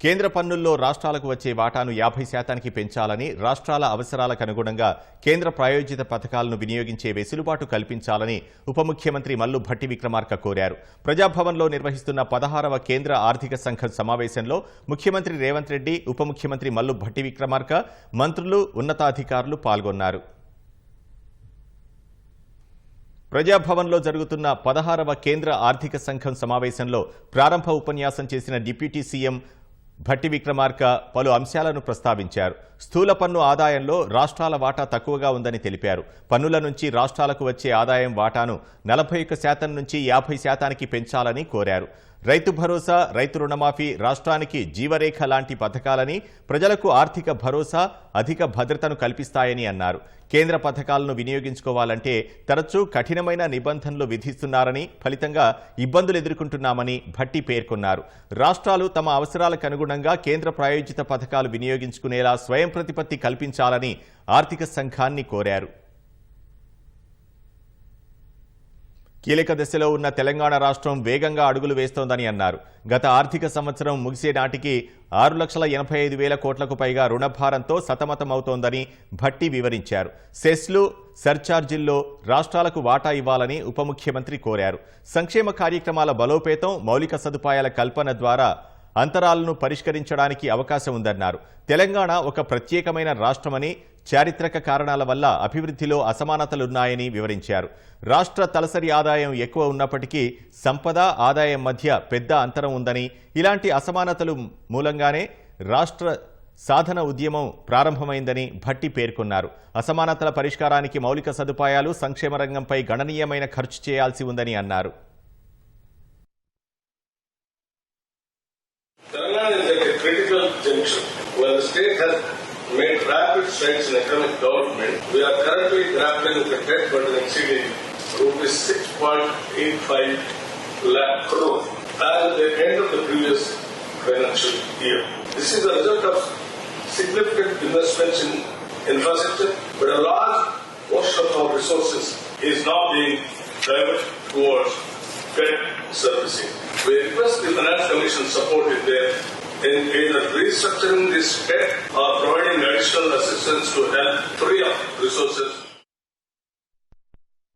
కేంద్ర పన్నుల్లో రాష్ట్రాలకు వచ్చే వాటాను 50% పెంచాలని, రాష్ట్రాల అవసరాలకు అనుగుణంగా కేంద్ర ప్రాయోజిత పథకాలను వినియోగించే వెసులుబాటు కల్పించాలని ఉప ముఖ్యమంత్రి మల్లు భట్టి విక్రమార్క కోరారు. ప్రజాభవన్లో నిర్వహిస్తున్న 16వ కేంద్ర ఆర్థిక సంఘం సమావేశంలో ముఖ్యమంత్రి రేవంత్ రెడ్డి, ఉప ముఖ్యమంత్రి మల్లు భట్టి విక్రమార్క, మంత్రులు, ఉన్నతాధికారులు పాల్గొన్నారు. ప్రజాభవన్లో జరుగుతున్న 16వ కేంద్ర ఆర్థిక సంఘం సమావేశంలో ప్రారంభ ఉపన్యాసం చేసిన డిప్యూటీ సీఎం భట్టి విక్రమార్క పలు అంశాలను ప్రస్తావించారు. స్థూల పన్ను ఆదాయంలో రాష్ట్రాల వాటా తక్కువగా ఉందని తెలిపారు. పన్నుల నుంచి రాష్ట్రాలకు వచ్చే ఆదాయం వాటాను 41% నుంచి 50%కి పెంచాలని కోరారు. రైతు భరోసా, రైతు రుణమాఫీ రాష్ట్రానికి జీవరేఖ లాంటి పథకాలని, ప్రజలకు ఆర్థిక భరోసా, అధిక భద్రతను కల్పిస్తాయని అన్నారు. కేంద్ర పథకాలను వినియోగించుకోవాలంటే తరచూ కఠినమైన నిబంధనలు విధిస్తున్నారని, ఫలితంగా ఇబ్బందులు ఎదుర్కొంటున్నామని భట్టి పేర్కొన్నారు. రాష్ట్రాలు తమ అవసరాలకు అనుగుణంగా కేంద్ర ప్రాయోజిత పథకాలు వినియోగించుకునేలా స్వయం ప్రతిపత్తి కల్పించాలని ఆర్థిక సంఘాన్ని కోరారు. కీలక దశలో ఉన్న తెలంగాణ రాష్ట్రం వేగంగా అడుగులు వేస్తోందని అన్నారు. గత ఆర్థిక సంవత్సరం ముగిసే నాటికి 6,85,000 కోట్లకు పైగా రుణభారంతో సతమతమవుతోందని భట్టి వివరించారు. సెస్లు, సర్ఛార్జీల్లో రాష్ట్రాలకు వాటా ఇవ్వాలని ఉప ముఖ్యమంత్రి కోరారు. సంక్షేమ కార్యక్రమాల బలోపేతం, మౌలిక సదుపాయాల కల్పన ద్వారా అంతరాలను పరిష్కరించడానికి అవకాశం ఉందన్నారు. తెలంగాణ ఒక ప్రత్యేకమైన రాష్ట్రమని, చారిత్రక కారణాల వల్ల అభివృద్ధిలో అసమానతలున్నాయని వివరించారు. రాష్ట్ర తలసరి ఆదాయం ఎక్కువ ఉన్నప్పటికీ సంపద, ఆదాయం మధ్య పెద్ద అంతరం ఉందని, ఇలాంటి అసమానతలు మూలంగానే రాష్ట్ర సాధన ఉద్యమం ప్రారంభమైందని భట్టి పేర్కొన్నారు. అసమానతల పరిష్కారానికి మౌలిక సదుపాయాలు, సంక్షేమ రంగంపై గణనీయమైన ఖర్చు చేయాల్సి ఉందని అన్నారు. Made rapid strides in economic development. We are currently grappling with a debt burden exceeding ₹6.85 lakh crore at the end of the previous financial year. This is the result of significant investments in infrastructure, but a large portion of our resources is now being diverted towards debt servicing. We request the Finance Commission support in in either restructuring this debt or providing additional assistance to help free up resources